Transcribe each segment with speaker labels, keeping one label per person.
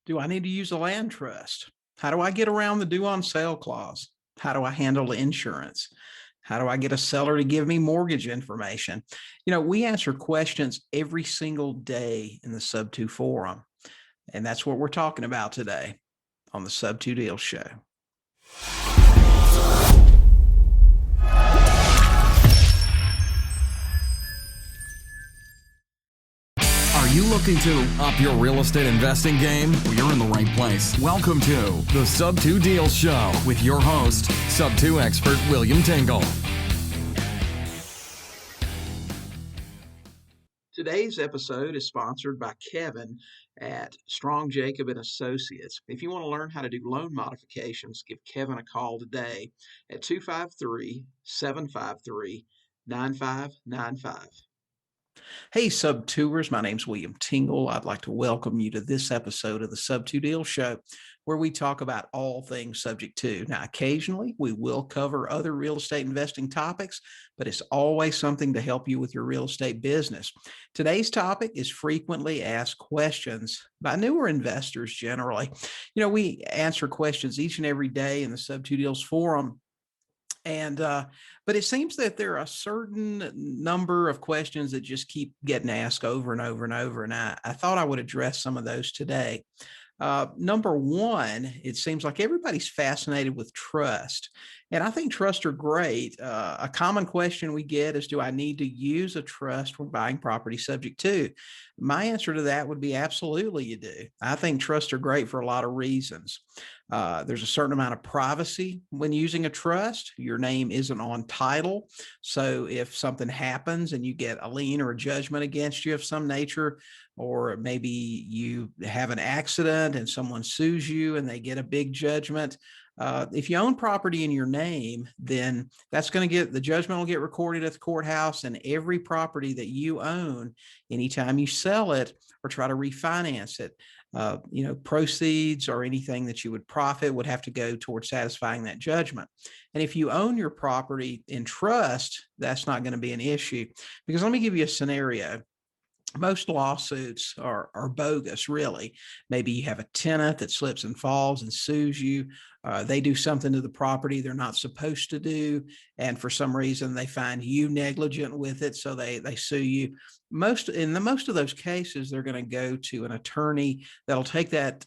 Speaker 1: Do I need to use a land trust? How do I get around the due on sale clause? How do I handle insurance? How do I get a seller to give me mortgage information? We answer questions every single day in the Sub2 forum. And that's what we're talking about today on the Sub2Deals Show.
Speaker 2: Are you looking to up your real estate investing game? Well, you're in the right place. Welcome to the Sub2Deals Show with your host, Sub2 expert William Tingle.
Speaker 1: Today's episode is sponsored by Kevin at Strong Jacob and Associates. If you want to learn how to do loan modifications, give Kevin a call today at 253-753-9595. Hey, Sub2ers, my name's William Tingle. I'd like to welcome you to this episode of the Sub2Deals Show, where we talk about all things subject to. Now, occasionally we will cover other real estate investing topics, but it's always something to help you with your real estate business. Today's topic is frequently asked questions by newer investors generally. We answer questions each and every day in the Sub2Deals forum. But it seems that there are a certain number of questions that just keep getting asked over and over and over. And I thought I would address some of those today. Number one, it seems like everybody's fascinated with trust. And I think trusts are great. A common question we get is, do I need to use a trust when buying property subject to? My answer to that would be absolutely you do. I think trusts are great for a lot of reasons. There's a certain amount of privacy when using a trust. Your name isn't on title. So if something happens and you get a lien or a judgment against you of some nature, or maybe you have an accident and someone sues you and they get a big judgment, if you own property in your name, then that's going to the judgment will get recorded at the courthouse, and every property that you own, anytime you sell it or try to refinance it, proceeds or anything that you would profit would have to go towards satisfying that judgment. And if you own your property in trust, that's not going to be an issue, because let me give you a scenario. Most lawsuits are bogus, really. Maybe you have a tenant that slips and falls and sues you. They do something to the property they're not supposed to do, and for some reason they find you negligent with it, so they sue you. Most of those cases, they're going to go to an attorney that'll take that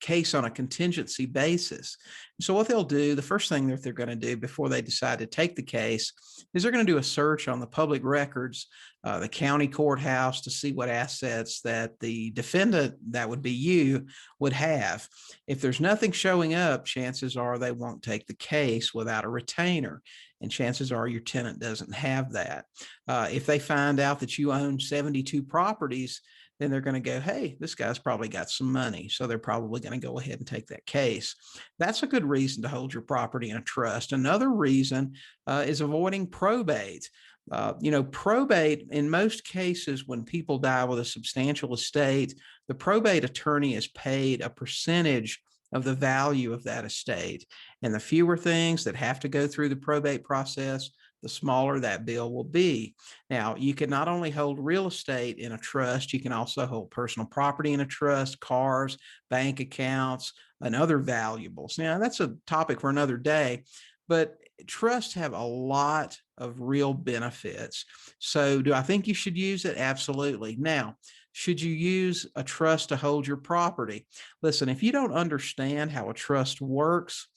Speaker 1: case on a contingency basis. So what they'll do, the first thing that they're going to do before they decide to take the case, is they're going to do a search on the public records, the county courthouse, to see what assets that the defendant, that would be you, would have. If there's nothing showing up, chances are they won't take the case without a retainer. And chances are your tenant doesn't have that. If they find out that you own 72 properties, then they're going to go, hey, this guy's probably got some money. So they're probably going to go ahead and take that case. That's a good reason to hold your property in a trust. Another reason is avoiding probate. Probate, in most cases, when people die with a substantial estate, the probate attorney is paid a percentage of the value of that estate. And the fewer things that have to go through the probate process, the smaller that bill will be. Now, you can not only hold real estate in a trust, you can also hold personal property in a trust, cars, bank accounts, and other valuables. Now, that's a topic for another day, but trusts have a lot of real benefits. So do I think you should use it? Absolutely. Now, should you use a trust to hold your property? Listen, if you don't understand how a trust works,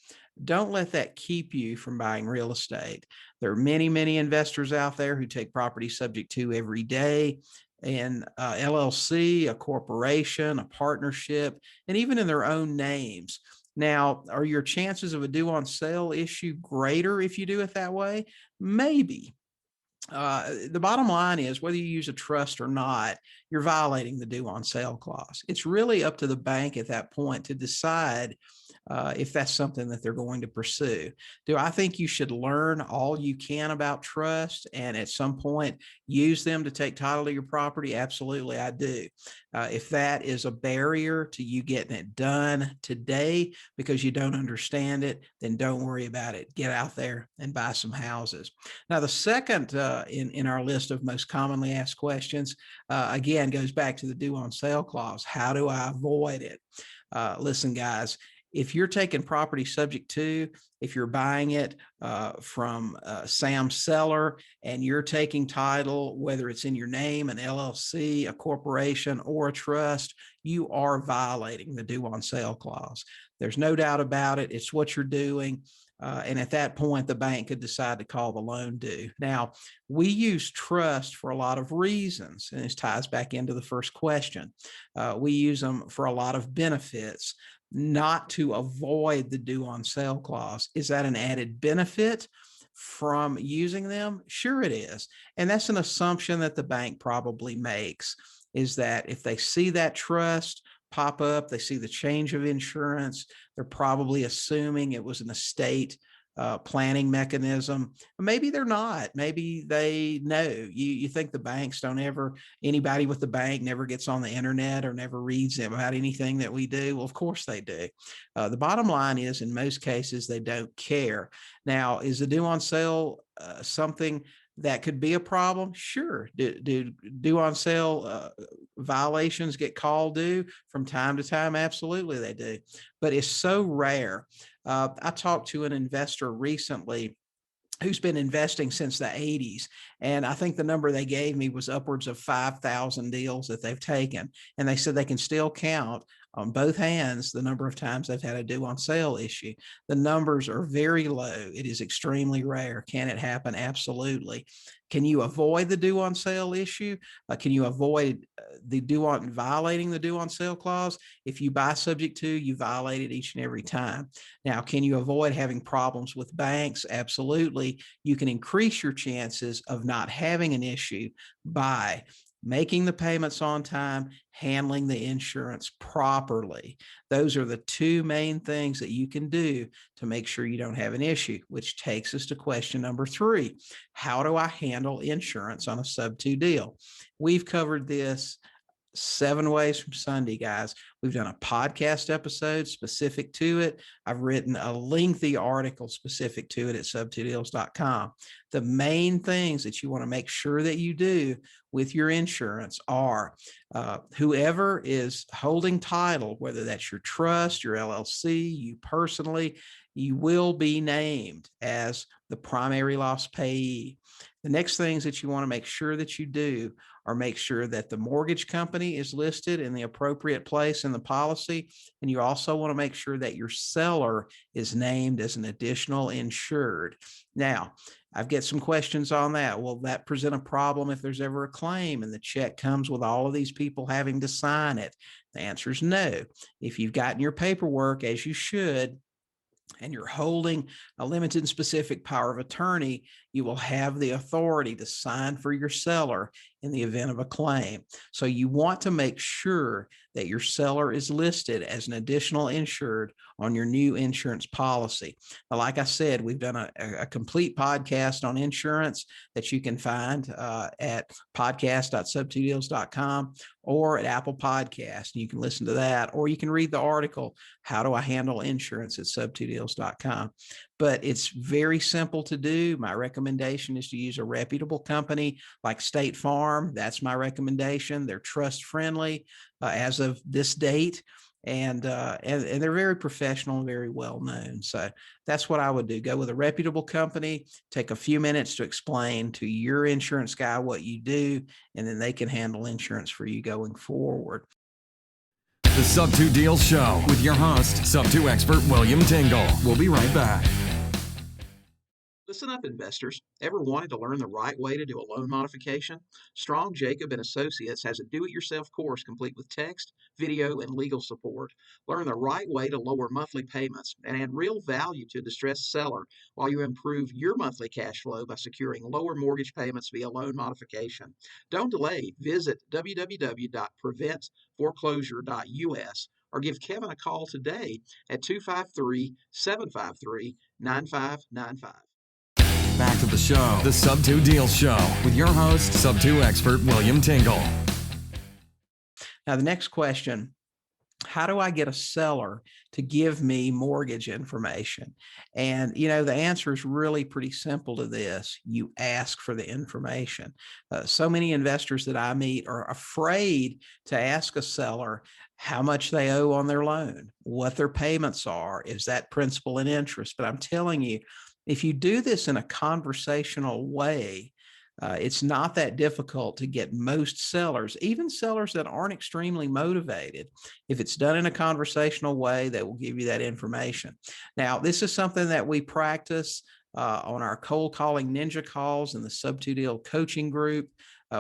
Speaker 1: don't let that keep you from buying real estate. There are many, many investors out there who take property subject to every day, and LLC, a corporation, a partnership, and even in their own names. Now, are your chances of a due on sale issue greater if you do it that way? Maybe. The bottom line is, whether you use a trust or not, you're violating the due on sale clause. It's really up to the bank at that point to decide if that's something that they're going to pursue. Do I think you should learn all you can about trust and at some point use them to take title to your property? Absolutely, I do. If that is a barrier to you getting it done today because you don't understand it, then don't worry about it. Get out there and buy some houses. Now, the second in our list of most commonly asked questions, again, goes back to the due on sale clause. How do I avoid it? Listen, guys, if you're taking property subject to, if you're buying it from Sam's seller and you're taking title, whether it's in your name, an LLC, a corporation, or a trust, you are violating the due on sale clause. There's no doubt about it. It's what you're doing. And at that point, the bank could decide to call the loan due. Now, we use trust for a lot of reasons, and this ties back into the first question. We use them for a lot of benefits, not to avoid the due on sale clause. Is that an added benefit from using them? Sure it is. And that's an assumption that the bank probably makes, is that if they see that trust pop up, they see the change of insurance, they're probably assuming it was an estate planning mechanism. Maybe they're not. Maybe they know. You think the banks don't ever, anybody with the bank never gets on the internet or never reads about anything that we do? Well, of course they do. The bottom line is, in most cases, they don't care. Now, is the due on sale something that could be a problem? Sure. Do due on sale violations get called due from time to time? Absolutely they do. But it's so rare. I talked to an investor recently who's been investing since the 80s. And I think the number they gave me was upwards of 5,000 deals that they've taken. And they said they can still count on both hands the number of times they've had a due on sale issue. The numbers are very low. It is extremely rare. Can it happen? Absolutely. Can you avoid the due on sale issue? Can you avoid violating the due on sale clause? If you buy subject to, you violate it each and every time. Now, can you avoid having problems with banks? Absolutely. You can increase your chances of not having an issue by making the payments on time, handling the insurance properly. Those are the two main things that you can do to make sure you don't have an issue, which takes us to question number 3. How do I handle insurance on a sub-2 deal? We've covered this 7 ways from Sunday, guys. We've done a podcast episode specific to it. I've written a lengthy article specific to it at sub2deals.com. The main things that you want to make sure that you do with your insurance are whoever is holding title, whether that's your trust, your LLC, you personally, you will be named as the primary loss payee. The next things that you want to make sure that you do are make sure that the mortgage company is listed in the appropriate place in the policy. And you also want to make sure that your seller is named as an additional insured. Now, I've got some questions on that. Will that present a problem if there's ever a claim and the check comes with all of these people having to sign it? The answer is no. If you've gotten your paperwork as you should, and you're holding a limited and specific power of attorney, you will have the authority to sign for your seller in the event of a claim. So you want to make sure that your seller is listed as an additional insured on your new insurance policy. Now, like I said, we've done a complete podcast on insurance that you can find at podcast.sub2deals.com or at Apple Podcast. You can listen to that, or you can read the article, How Do I Handle Insurance, at sub2deals.com. But it's very simple to do. My recommendation is to use a reputable company like State Farm. That's my recommendation. They're trust friendly as of this date. And they're very professional and very well known. So that's what I would do. Go with a reputable company, take a few minutes to explain to your insurance guy what you do, and then they can handle insurance for you going forward.
Speaker 2: The Sub2 Deals Show with your host, Sub2 expert William Tingle. We'll be right back.
Speaker 1: Listen up, investors. Ever wanted to learn the right way to do a loan modification? Strong, Jacob & Associates has a do-it-yourself course complete with text, video, and legal support. Learn the right way to lower monthly payments and add real value to a distressed seller while you improve your monthly cash flow by securing lower mortgage payments via loan modification. Don't delay. Visit www.preventforeclosure.us or give Kevin a call today at 253-753-9595.
Speaker 2: Back to the show, the Sub2Deals Show, with your host, Sub2 expert William Tingle.
Speaker 1: Now, the next question: how do I get a seller to give me mortgage information? And, the answer is really pretty simple to this. You ask for the information. So many investors that I meet are afraid to ask a seller how much they owe on their loan, what their payments are, is that principal and interest. But I'm telling you, if you do this in a conversational way, it's not that difficult to get most sellers, even sellers that aren't extremely motivated. If it's done in a conversational way, they will give you that information. Now, this is something that we practice on our cold calling ninja calls in the Sub2Deal coaching group.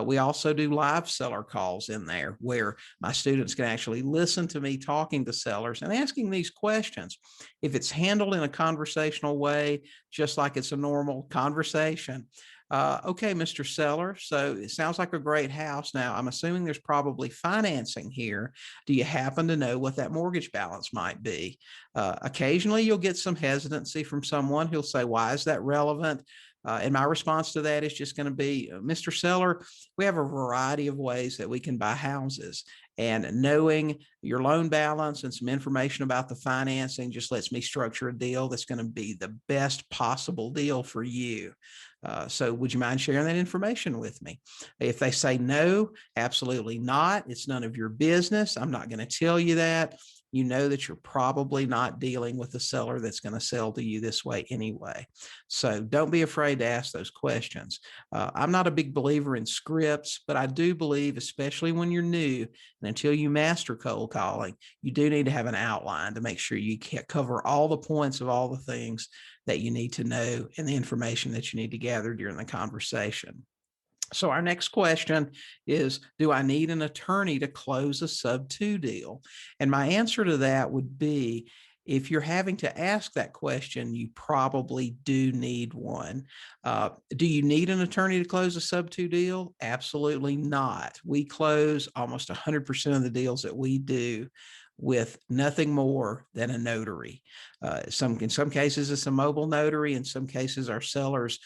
Speaker 1: We also do live seller calls in there where my students can actually listen to me talking to sellers and asking these questions. If it's handled in a conversational way, just like it's a normal conversation, okay, Mr. Seller, so it sounds like a great house. Now, I'm assuming there's probably financing here. Do you happen to know what that mortgage balance might be? Occasionally, you'll get some hesitancy from someone who'll say, why is that relevant? And my response to that is just going to be, Mr. Seller, we have a variety of ways that we can buy houses. And knowing your loan balance and some information about the financing just lets me structure a deal that's going to be the best possible deal for you. So would you mind sharing that information with me? If they say no, absolutely not. It's none of your business. I'm not going to tell you that. You know that you're probably not dealing with a seller that's going to sell to you this way anyway. So don't be afraid to ask those questions. I'm not a big believer in scripts, but I do believe, especially when you're new and until you master cold calling, you do need to have an outline to make sure you can cover all the points of all the things that you need to know and the information that you need to gather during the conversation. So our next question is, do I need an attorney to close a sub-2 deal? And my answer to that would be, if you're having to ask that question, you probably do need one. Do you need an attorney to close a sub-2 deal? Absolutely not. We close almost 100% of the deals that we do with nothing more than a notary. In some cases, it's a mobile notary. In some cases, our sellers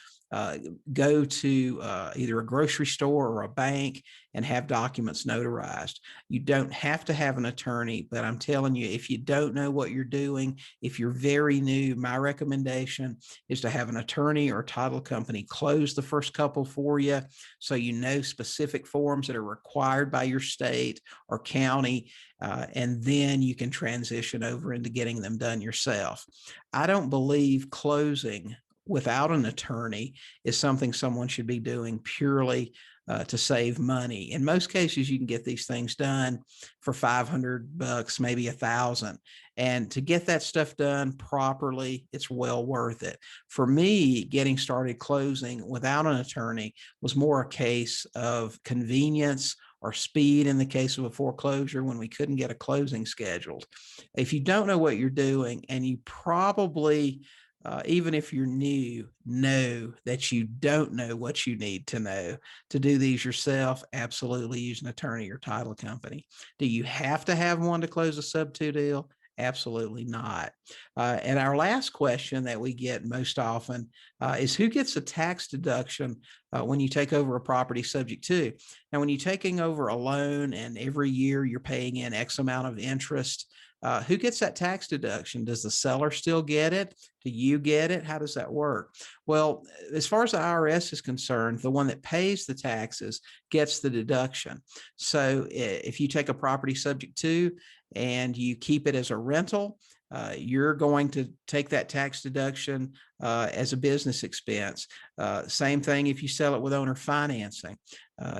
Speaker 1: go to either a grocery store or a bank and have documents notarized. You don't have to have an attorney, but I'm telling you, if you don't know what you're doing, if you're very new, my recommendation is to have an attorney or title company close the first couple for you, so you know specific forms that are required by your state or county, and then you can transition over into getting them done yourself. I don't believe closing without an attorney is something someone should be doing purely to save money. In most cases, you can get these things done for $500, maybe $1,000. And to get that stuff done properly, it's well worth it. For me, getting started closing without an attorney was more a case of convenience or speed in the case of a foreclosure when we couldn't get a closing scheduled. If you don't know what you're doing, and you probably even if you're new, know that you don't know what you need to know to do these yourself, absolutely use an attorney or title company. Do you have to have one to close a sub-2 deal? Absolutely not. And our last question that we get most often is, who gets a tax deduction when you take over a property subject to? Now, when you're taking over a loan and every year you're paying in X amount of interest, who gets that tax deduction? Does the seller still get it? Do you get it? How does that work? Well, as far as the IRS is concerned, the one that pays the taxes gets the deduction. So if you take a property subject to and you keep it as a rental, you're going to take that tax deduction as a business expense. Same thing if you sell it with owner financing.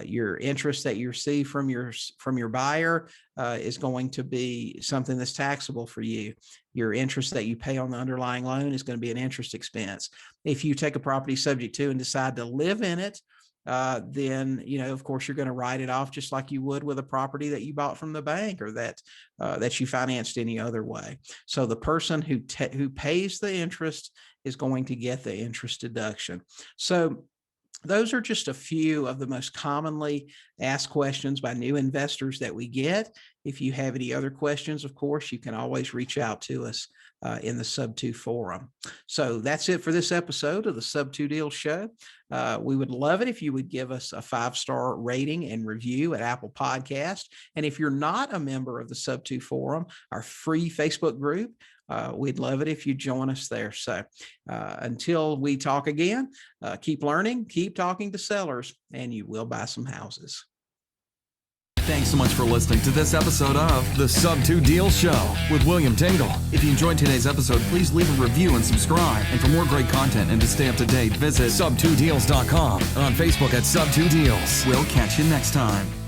Speaker 1: Your interest that you receive from your buyer is going to be something that's taxable for you. Your interest that you pay on the underlying loan is going to be an interest expense. If you take a property subject to and decide to live in it, then, of course, you're going to write it off just like you would with a property that you bought from the bank or that you financed any other way. So the person who pays the interest is going to get the interest deduction. So those are just a few of the most commonly asked questions by new investors that we get. If you have any other questions, of course, you can always reach out to us in the Sub2 forum. So that's it for this episode of the Sub2Deals Show. We would love it if you would give us a 5-star rating and review at Apple Podcast. And if you're not a member of the Sub2 forum, our free Facebook group, we'd love it if you join us there. So until we talk again, keep learning, keep talking to sellers, and you will buy some houses.
Speaker 2: Thanks so much for listening to this episode of the Sub2Deals Show with William Tingle. If you enjoyed today's episode, please leave a review and subscribe. And for more great content and to stay up to date, visit sub2deals.com and on Facebook at Sub2Deals. We'll catch you next time.